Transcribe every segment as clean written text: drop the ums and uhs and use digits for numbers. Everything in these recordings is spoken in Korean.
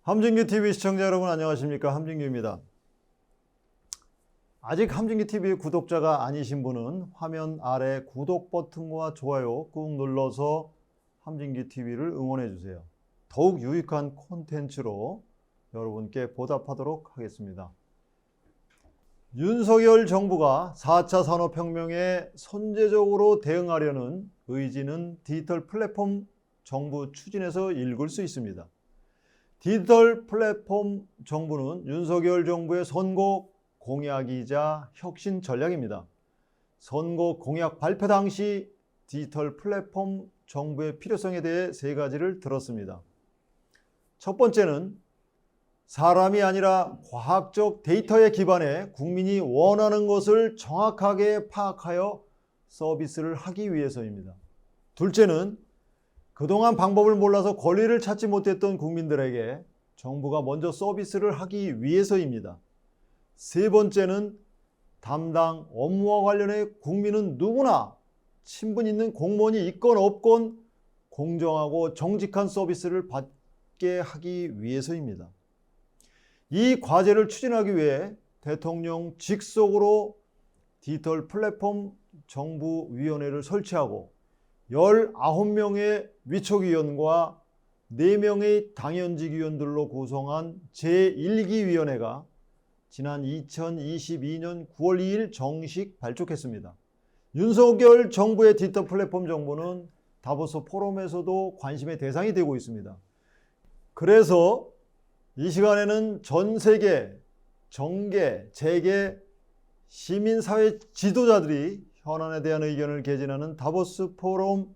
함진규TV 시청자 여러분 안녕하십니까? 함진규입니다. 아직 함진규TV 구독자가 아니신 분은 화면 아래 구독 버튼과 좋아요 꾹 눌러서 함진규TV를 응원해 주세요. 더욱 유익한 콘텐츠로 여러분께 보답하도록 하겠습니다. 윤석열 정부가 4차 산업혁명에 선제적으로 대응하려는 의지는 디지털 플랫폼 정부 추진에서 읽을 수 있습니다. 디지털 플랫폼 정부는 윤석열 정부의 선거 공약이자 혁신 전략입니다. 선거 공약 발표 당시 디지털 플랫폼 정부의 필요성에 대해 세 가지를 들었습니다. 첫 번째는 사람이 아니라 과학적 데이터에 기반해 국민이 원하는 것을 정확하게 파악하여 서비스를 하기 위해서입니다. 둘째는 그동안 방법을 몰라서 권리를 찾지 못했던 국민들에게 정부가 먼저 서비스를 하기 위해서입니다. 세 번째는 담당 업무와 관련해 국민은 누구나 친분 있는 공무원이 있건 없건 공정하고 정직한 서비스를 받게 하기 위해서입니다. 이 과제를 추진하기 위해 대통령 직속으로 디지털 플랫폼 정부위원회를 설치하고 19명의 위촉위원과 4명의 당연직 위원들로 구성한 제1기 위원회가 지난 2022년 9월 2일 정식 발족했습니다. 윤석열 정부의 디지털 플랫폼 정부는 다보스 포럼에서도 관심의 대상이 되고 있습니다. 그래서 이 시간에는 전 세계, 정계, 재계, 시민사회 지도자들이 현안에 대한 의견을 개진하는 다보스 포럼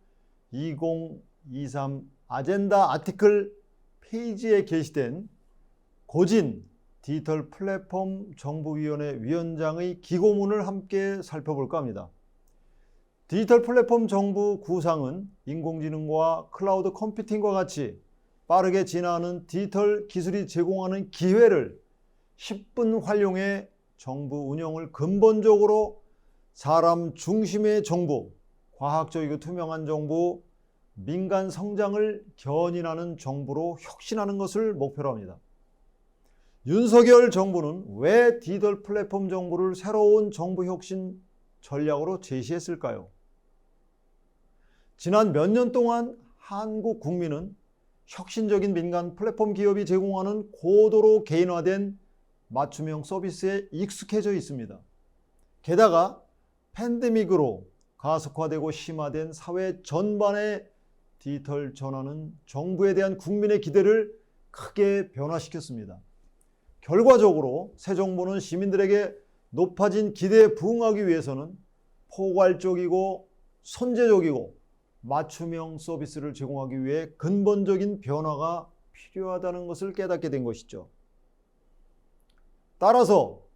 2023 아젠다 아티클 페이지에 게시된 고진 디지털 플랫폼 정부위원회 위원장의 기고문을 함께 살펴볼까 합니다. 디지털 플랫폼 정부 구상은 인공지능과 클라우드 컴퓨팅과 같이 빠르게 진화하는 디지털 기술이 제공하는 기회를 10분 활용해 정부 운영을 근본적으로 사람 중심의 정부, 과학적이고 투명한 정부, 민간 성장을 견인하는 정부로 혁신하는 것을 목표로 합니다. 윤석열 정부는 왜 디지털 플랫폼 정부를 새로운 정부 혁신 전략으로 제시했을까요? 지난 몇 년 동안 한국 국민은 혁신적인 민간 플랫폼 기업이 제공하는 고도로 개인화된 맞춤형 서비스에 익숙해져 있습니다. 게다가 팬데믹으로 가속화되고 심화된 사회 전반의 디지털 전환은 정부에 대한 국민의 기대를 크게 변화시켰습니다. 결과적으로 새 정부는 시민들에게 높아진 기대에 부응하기 위해서는 포괄적이고 선제적이고 맞춤형 서비스를 제공하기 위해 근본적인 변화가 필요하다는 것을 깨닫게 된 것이죠. 따라서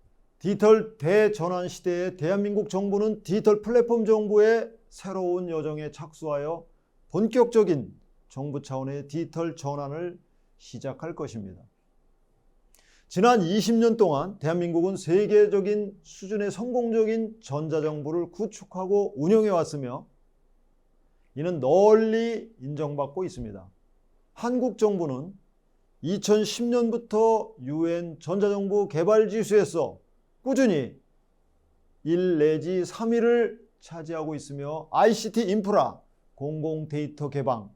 디지털 대전환 시대의 대한민국 정부는 디지털 플랫폼 정부의 새로운 여정에 착수하여 본격적인 정부 차원의 디지털 전환을 시작할 것입니다. 지난 20년 동안 대한민국은 세계적인 수준의 성공적인 전자정부를 구축하고 운영해 왔으며 이는 널리 인정받고 있습니다. 한국 정부는 2010년부터 UN 전자정부 개발지수에서 꾸준히 1 내지 3위를 차지하고 있으며 ICT 인프라, 공공 데이터 개방,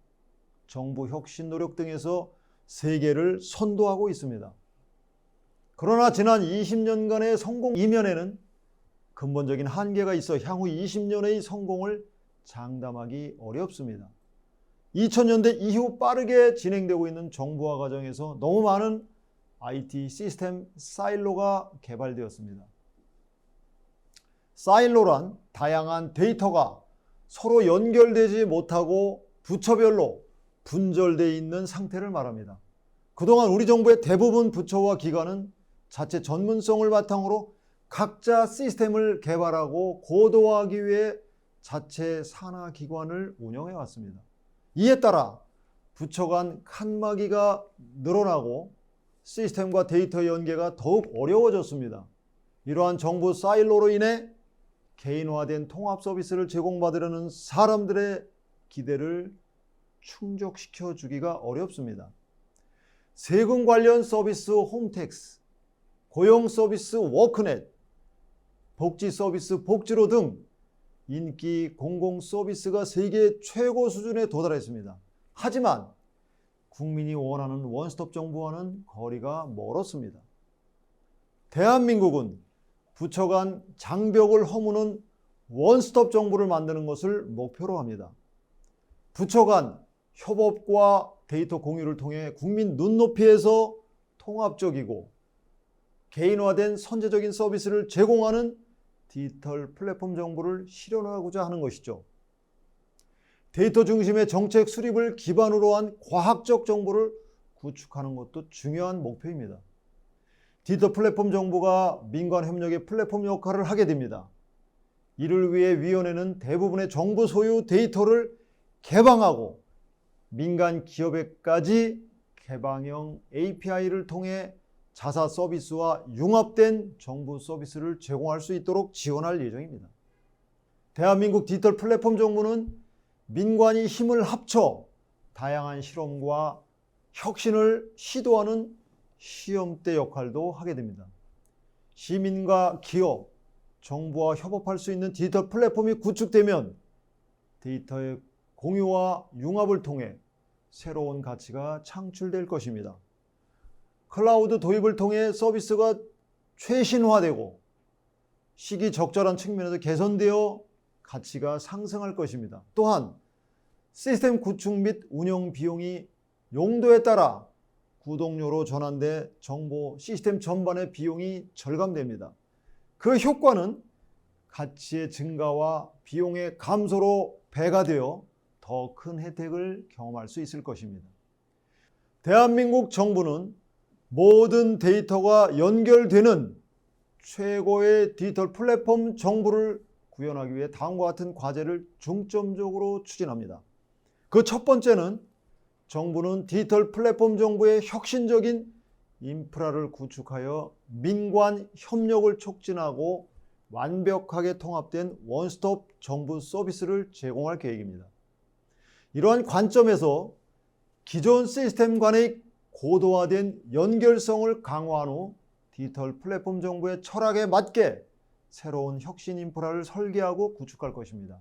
정부 혁신 노력 등에서 세계를 선도하고 있습니다. 그러나 지난 20년간의 성공 이면에는 근본적인 한계가 있어 향후 20년의 성공을 장담하기 어렵습니다. 2000년대 이후 빠르게 진행되고 있는 정부화 과정에서 너무 많은 IT 시스템 사일로가 개발되었습니다. 사일로란 다양한 데이터가 서로 연결되지 못하고 부처별로 분절되어 있는 상태를 말합니다. 그동안 우리 정부의 대부분 부처와 기관은 자체 전문성을 바탕으로 각자 시스템을 개발하고 고도화하기 위해 자체 산하 기관을 운영해 왔습니다. 이에 따라 부처 간 칸막이가 늘어나고 시스템과 데이터 연계가 더욱 어려워졌습니다. 이러한 정부 사일로로 인해 개인화된 통합 서비스를 제공받으려는 사람들의 기대를 충족시켜 주기가 어렵습니다. 세금 관련 서비스 홈택스, 고용 서비스 워크넷, 복지 서비스 복지로 등 인기 공공 서비스가 세계 최고 수준에 도달했습니다. 하지만 국민이 원하는 원스톱 정부와는 거리가 멀었습니다. 대한민국은 부처 간 장벽을 허무는 원스톱 정부를 만드는 것을 목표로 합니다. 부처 간 협업과 데이터 공유를 통해 국민 눈높이에서 통합적이고 개인화된 선제적인 서비스를 제공하는 디지털 플랫폼 정부를 실현하고자 하는 것이죠. 데이터 중심의 정책 수립을 기반으로 한 과학적 정보를 구축하는 것도 중요한 목표입니다. 디지털 플랫폼 정부가 민관 협력의 플랫폼 역할을 하게 됩니다. 이를 위해 위원회는 대부분의 정부 소유 데이터를 개방하고 민간 기업에까지 개방형 API를 통해 자사 서비스와 융합된 정부 서비스를 제공할 수 있도록 지원할 예정입니다. 대한민국 디지털 플랫폼 정부는 민관이 힘을 합쳐 다양한 실험과 혁신을 시도하는 시험대 역할도 하게 됩니다. 시민과 기업, 정부와 협업할 수 있는 디지털 플랫폼이 구축되면 데이터의 공유와 융합을 통해 새로운 가치가 창출될 것입니다. 클라우드 도입을 통해 서비스가 최신화되고 시기적절한 측면에서 개선되어 가치가 상승할 것입니다. 또한 시스템 구축 및 운영 비용이 용도에 따라 구독료로 전환돼 정보 시스템 전반의 비용이 절감됩니다. 그 효과는 가치의 증가와 비용의 감소로 배가 되어 더 큰 혜택을 경험할 수 있을 것입니다. 대한민국 정부는 모든 데이터가 연결되는 최고의 디지털 플랫폼 정부를 구현하기 위해 다음과 같은 과제를 중점적으로 추진합니다. 그 첫 번째는 정부는 디지털 플랫폼 정부의 혁신적인 인프라를 구축하여 민관 협력을 촉진하고 완벽하게 통합된 원스톱 정부 서비스를 제공할 계획입니다. 이러한 관점에서 기존 시스템 간의 고도화된 연결성을 강화한 후 디지털 플랫폼 정부의 철학에 맞게 새로운 혁신 인프라를 설계하고 구축할 것입니다.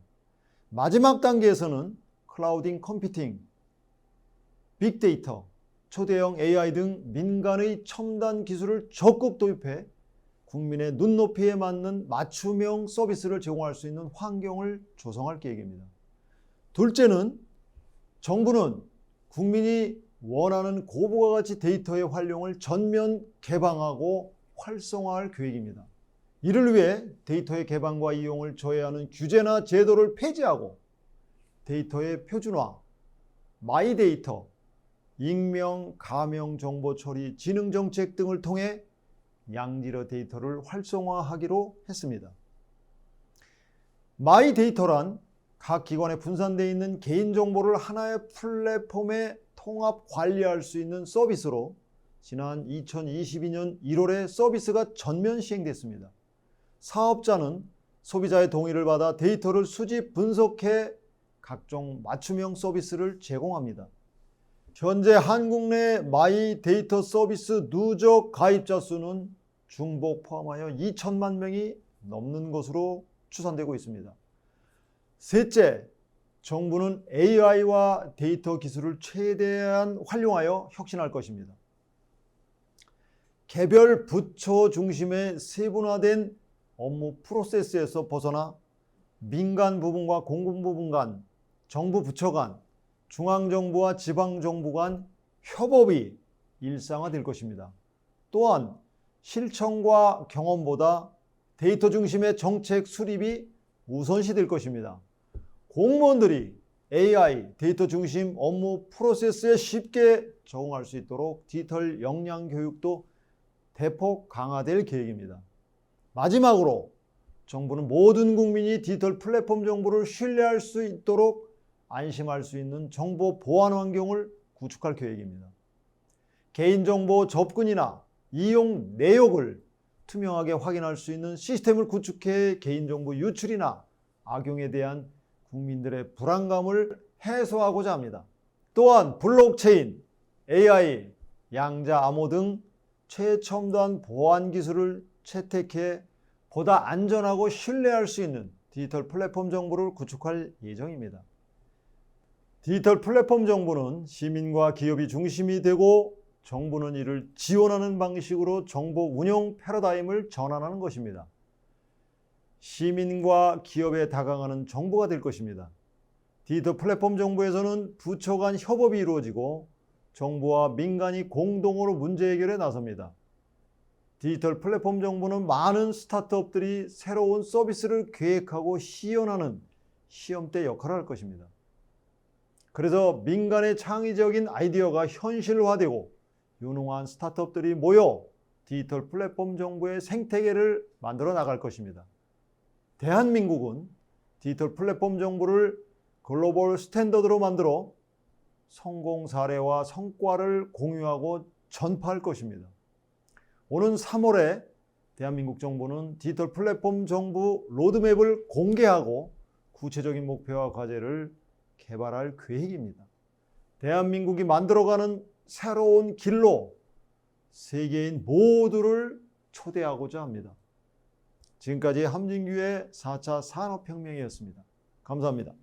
마지막 단계에서는 클라우딩 컴퓨팅, 빅데이터, 초대형 AI 등 민간의 첨단 기술을 적극 도입해 국민의 눈높이에 맞는 맞춤형 서비스를 제공할 수 있는 환경을 조성할 계획입니다. 둘째는 정부는 국민이 원하는 고부가 가치 데이터의 활용을 전면 개방하고 활성화할 계획입니다. 이를 위해 데이터의 개방과 이용을 저해하는 규제나 제도를 폐지하고 데이터의 표준화, 마이데이터, 익명, 가명 정보 처리, 지능 정책 등을 통해 양질의 데이터를 활성화하기로 했습니다. 마이데이터란 각 기관에 분산되어 있는 개인정보를 하나의 플랫폼에 통합 관리할 수 있는 서비스로 지난 2022년 1월에 서비스가 전면 시행됐습니다. 사업자는 소비자의 동의를 받아 데이터를 수집, 분석해 각종 맞춤형 서비스를 제공합니다. 현재 한국 내 마이 데이터 서비스 누적 가입자 수는 중복 포함하여 2천만 명이 넘는 것으로 추산되고 있습니다. 셋째, 정부는 AI와 데이터 기술을 최대한 활용하여 혁신할 것입니다. 개별 부처 중심의 세분화된 업무 프로세스에서 벗어나 민간 부분과 공공 부분 간, 정부 부처 간, 중앙정부와 지방정부 간 협업이 일상화될 것입니다. 또한 실천과 경험보다 데이터 중심의 정책 수립이 우선시될 것입니다. 공무원들이 AI, 데이터 중심 업무 프로세스에 쉽게 적응할 수 있도록 디지털 역량 교육도 대폭 강화될 계획입니다. 마지막으로 정부는 모든 국민이 디지털 플랫폼 정보를 신뢰할 수 있도록 안심할 수 있는 정보 보안 환경을 구축할 계획입니다. 개인정보 접근이나 이용 내역을 투명하게 확인할 수 있는 시스템을 구축해 개인정보 유출이나 악용에 대한 국민들의 불안감을 해소하고자 합니다. 또한 블록체인, AI, 양자 암호 등 최첨단 보안 기술을 채택해 보다 안전하고 신뢰할 수 있는 디지털 플랫폼 정보를 구축할 예정입니다. 디지털 플랫폼 정보는 시민과 기업이 중심이 되고 정부는 이를 지원하는 방식으로 정보 운영 패러다임을 전환하는 것입니다. 시민과 기업에 다가가는 정보가 될 것입니다. 디지털 플랫폼 정보에서는 부처 간 협업이 이루어지고 정부와 민간이 공동으로 문제 해결에 나섭니다. 디지털 플랫폼 정보는 많은 스타트업들이 새로운 서비스를 계획하고 시연하는 시험대 역할을 할 것입니다. 그래서 민간의 창의적인 아이디어가 현실화되고 유능한 스타트업들이 모여 디지털 플랫폼 정보의 생태계를 만들어 나갈 것입니다. 대한민국은 디지털 플랫폼 정보를 글로벌 스탠더드로 만들어 성공 사례와 성과를 공유하고 전파할 것입니다. 오는 3월에 대한민국 정부는 디지털 플랫폼 정부 로드맵을 공개하고 구체적인 목표와 과제를 개발할 계획입니다. 대한민국이 만들어가는 새로운 길로 세계인 모두를 초대하고자 합니다. 지금까지 함진규의 4차 산업혁명이었습니다. 감사합니다.